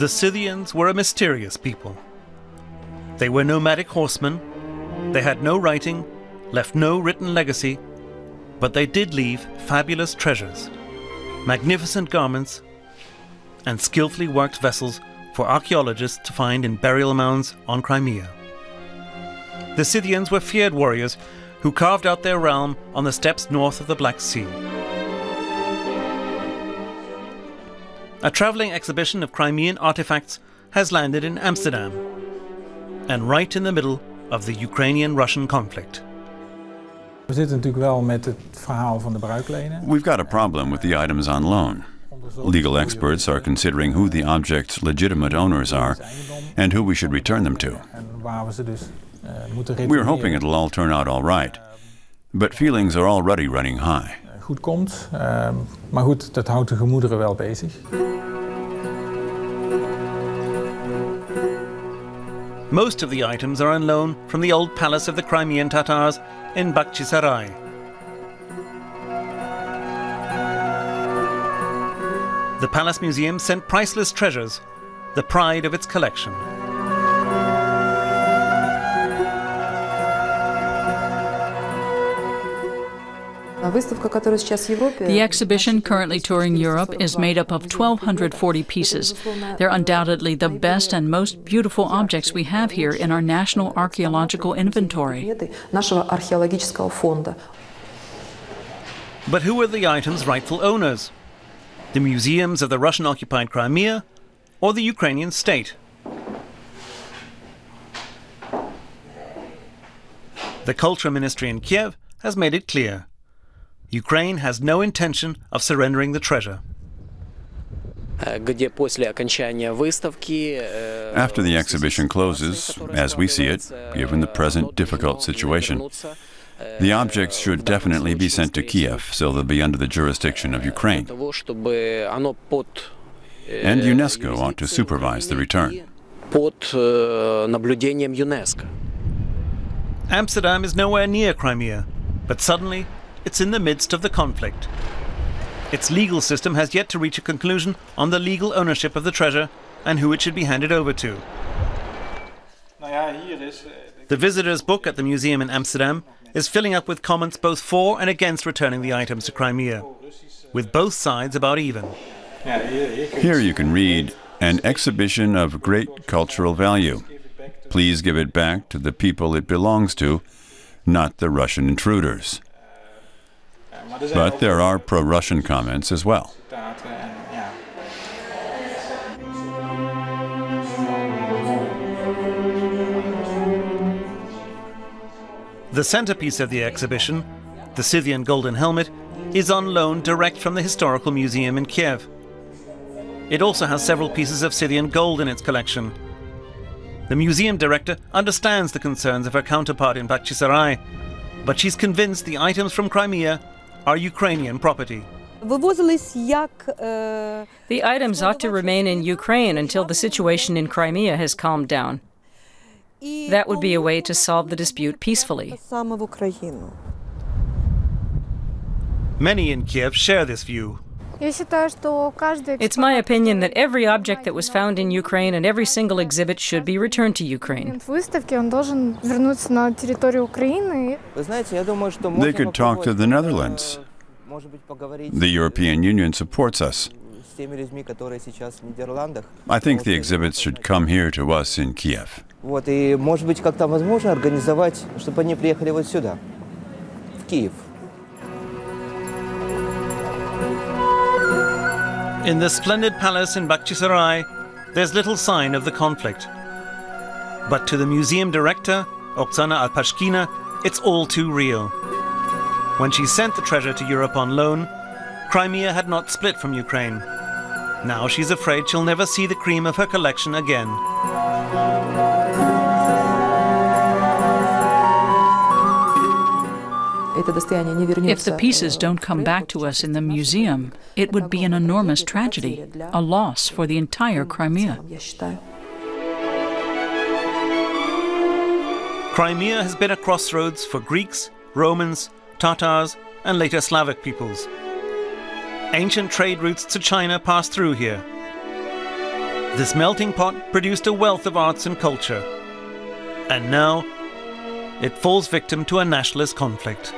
The Scythians were a mysterious people. They were nomadic horsemen, they had no writing, left no written legacy, but they did leave fabulous treasures, magnificent garments, and skillfully worked vessels for archaeologists to find in burial mounds on Crimea. The Scythians were feared warriors who carved out their realm on the steppes north of the Black Sea. A travelling exhibition of Crimean artifacts has landed in Amsterdam, and right in the middle of the Ukrainian-Russian conflict. We've got a problem with the items on loan. Legal experts are considering who the object's legitimate owners are and who we should return them to. We're hoping it'll all turn out all right, but feelings are already running high. Maar goed, dat houdt de gemoederen wel bezig. Most of the items are on loan from the old palace of the Crimean Tatars in Bakhchisarai. The Palace Museum sent priceless treasures, the pride of its collection. The exhibition currently touring Europe is made up of 1,240 pieces. They're undoubtedly the best and most beautiful objects we have here in our national archaeological inventory. But who are the items' rightful owners? The museums of the Russian-occupied Crimea or the Ukrainian state? The Culture Ministry in Kiev has made it clear. Ukraine has no intention of surrendering the treasure. After the exhibition closes, as we see it, given the present difficult situation, the objects should definitely be sent to Kiev, so they'll be under the jurisdiction of Ukraine. And UNESCO ought to supervise the return. Amsterdam is nowhere near Crimea, but suddenly it's in the midst of the conflict. Its legal system has yet to reach a conclusion on the legal ownership of the treasure and who it should be handed over to. The visitor's book at the museum in Amsterdam is filling up with comments both for and against returning the items to Crimea, with both sides about even. Here you can read, "An exhibition of great cultural value. Please give it back to the people it belongs to, not the Russian intruders." But there are pro-Russian comments as well. The centerpiece of the exhibition, the Scythian golden helmet, is on loan direct from the Historical Museum in Kiev. It also has several pieces of Scythian gold in its collection. The museum director understands the concerns of her counterpart in Bakhchisarai, but she's convinced the items from Crimea are Ukrainian property. The items ought to remain in Ukraine until the situation in Crimea has calmed down. That would be a way to solve the dispute peacefully. Many in Kiev share this view. It's my opinion that every object that was found in Ukraine and every single exhibit should be returned to Ukraine. They could talk to the Netherlands. The European Union supports us. I think the exhibits should come here to us in Kiev. In the splendid palace in Bakhchisarai, there's little sign of the conflict. But to the museum director, Oksana Alpashkina, it's all too real. When she sent the treasure to Europe on loan, Crimea had not split from Ukraine. Now she's afraid she'll never see the cream of her collection again. If the pieces don't come back to us in the museum, it would be an enormous tragedy, a loss for the entire Crimea. Crimea has been a crossroads for Greeks, Romans, Tatars, and later Slavic peoples. Ancient trade routes to China passed through here. This melting pot produced a wealth of arts and culture, and now it falls victim to a nationalist conflict.